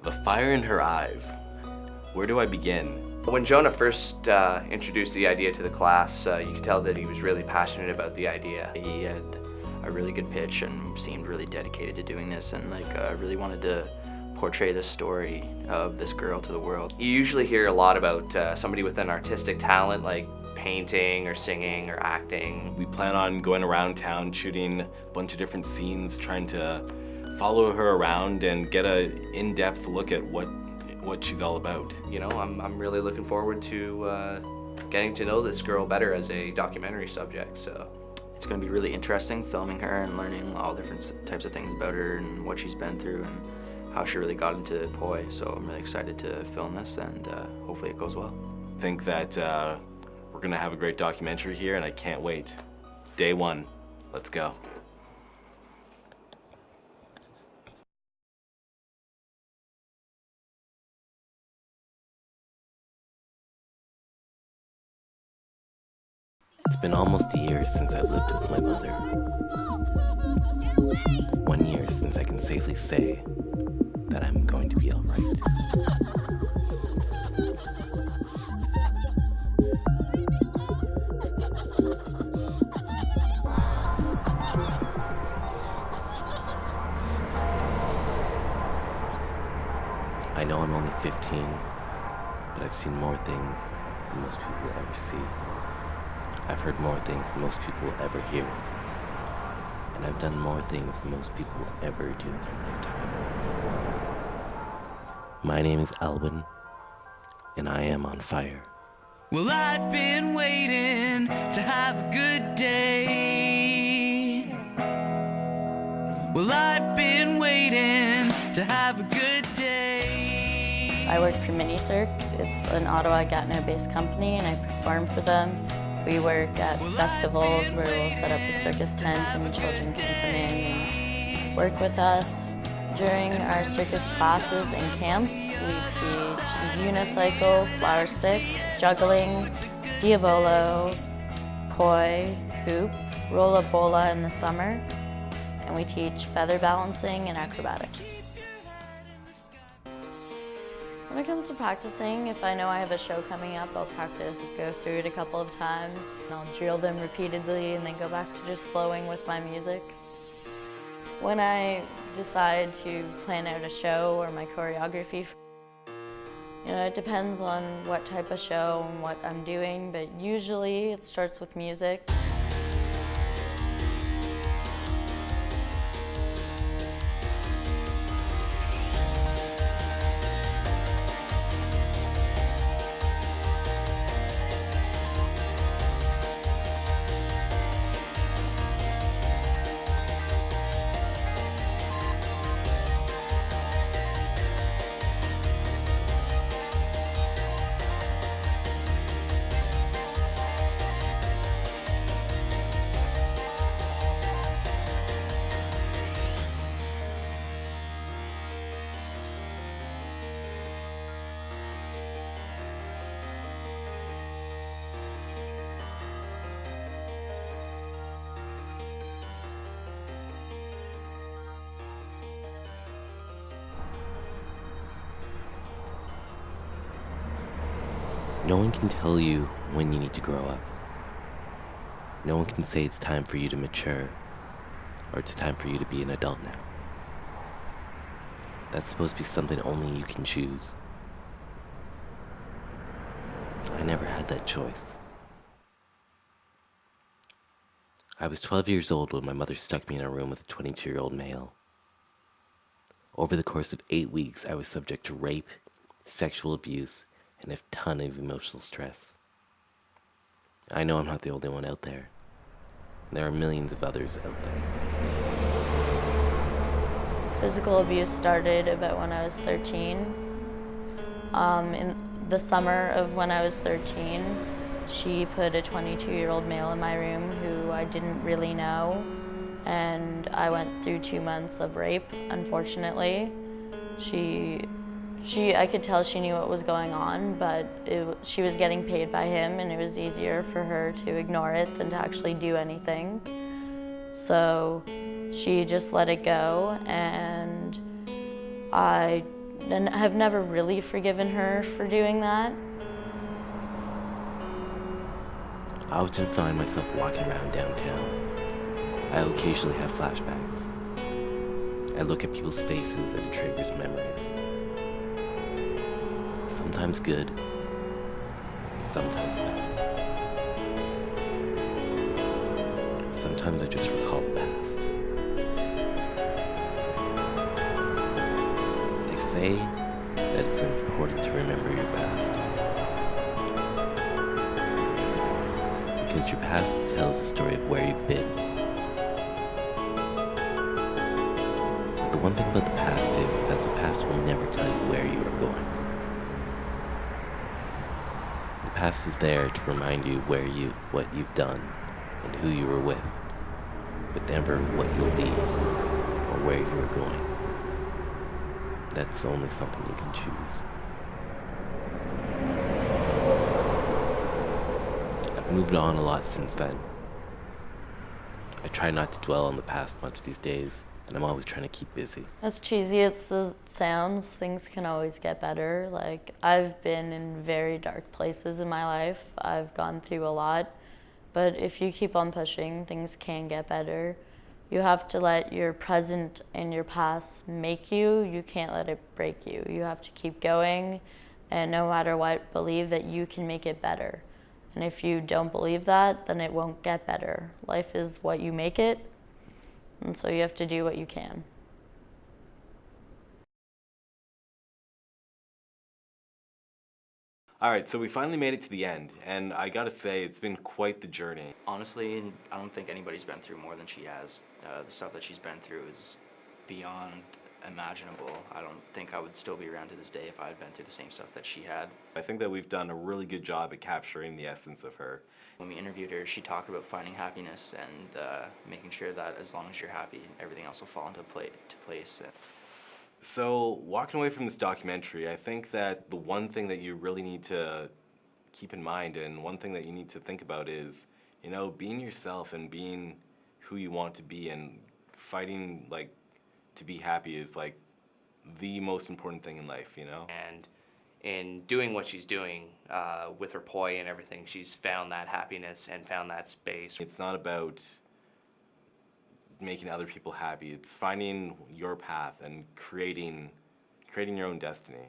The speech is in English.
The fire in her eyes. Where do I begin? When Jonah first introduced the idea to the class, you could tell that he was really passionate about the idea. He had a really good pitch and seemed really dedicated to doing this, and really wanted to portray the story of this girl to the world. You usually hear a lot about somebody with an artistic talent like painting or singing or acting. We plan on going around town shooting a bunch of different scenes, trying to follow her around and get a in-depth look at what she's all about. You know, I'm really looking forward to getting to know this girl better as a documentary subject. So it's going to be really interesting filming her and learning all different types of things about her and what she's been through and how she really got into poi. So I'm really excited to film this, and hopefully it goes well. I think that we're gonna have a great documentary here, and I can't wait. Day one, let's go. It's been almost a year since I've lived with my mother. 1 year since I can safely say that I'm going to be all right. I know I'm only 15, but I've seen more things than most people will ever see. I've heard more things than most people will ever hear. And I've done more things than most people will ever do in their lifetime. My name is Alwyn, and I am on fire. Well, I've been waiting to have a good day. Well, I've been waiting to have a good day. I work for Minicirque. It's an Ottawa-Gatineau-based company, and I perform for them. We work at festivals where we'll set up a circus tent and children can come in and work with us. During our circus classes and camps, we teach unicycle, flower stick, juggling, diabolo, poi, hoop, rolla bola in the summer, and we teach feather balancing and acrobatics. When it comes to practicing, if I know I have a show coming up, I'll practice, go through it a couple of times, and I'll drill them repeatedly and then go back to just flowing with my music. When I decide to plan out a show or my choreography, you know, it depends on what type of show and what I'm doing, but usually it starts with music. No one can tell you when you need to grow up. No one can say it's time for you to mature, or it's time for you to be an adult now. That's supposed to be something only you can choose. I never had that choice. I was 12 years old when my mother stuck me in a room with a 22-year-old male. Over the course of 8 weeks, I was subject to rape, sexual abuse, and a ton of emotional stress. I know I'm not the only one out there. There are millions of others out there. Physical abuse started about when I was 13. In the summer of when I was 13, she put a 22-year-old male in my room who I didn't really know, and I went through 2 months of rape, unfortunately. I could tell she knew what was going on, but she was getting paid by him, and it was easier for her to ignore it than to actually do anything. So she just let it go, and I and have never really forgiven her for doing that. I often find myself walking around downtown. I occasionally have flashbacks. I look at people's faces and it triggers memories. Sometimes good, sometimes bad. Sometimes I just recall the past. They say that it's important to remember your past, because your past tells the story of where you've been. But the one thing about the past is that the past will never tell you where you are going. The past is there to remind you what you've done and who you were with, but never what you'll be or where you are going. That's only something you can choose. I've moved on a lot since then. I try not to dwell on the past much these days, and I'm always trying to keep busy. As cheesy as it sounds, things can always get better. Like, I've been in very dark places in my life. I've gone through a lot. But if you keep on pushing, things can get better. You have to let your present and your past make you. You can't let it break you. You have to keep going, and no matter what, believe that you can make it better. And if you don't believe that, then it won't get better. Life is what you make it, and so you have to do what you can. All right, so we finally made it to the end, and I gotta say, it's been quite the journey. Honestly, I don't think anybody's been through more than she has. The stuff that she's been through is beyond imaginable. I don't think I would still be around to this day if I had been through the same stuff that she had. I think that we've done a really good job at capturing the essence of her. When we interviewed her, she talked about finding happiness and making sure that as long as you're happy, everything else will fall into place. So, walking away from this documentary, I think that the one thing that you really need to keep in mind and one thing that you need to think about is, you know, being yourself and being who you want to be and fighting, like, to be happy is, like, the most important thing in life, you know? And in doing what she's doing with her poi and everything, she's found that happiness and found that space. It's not about making other people happy. It's finding your path and creating your own destiny.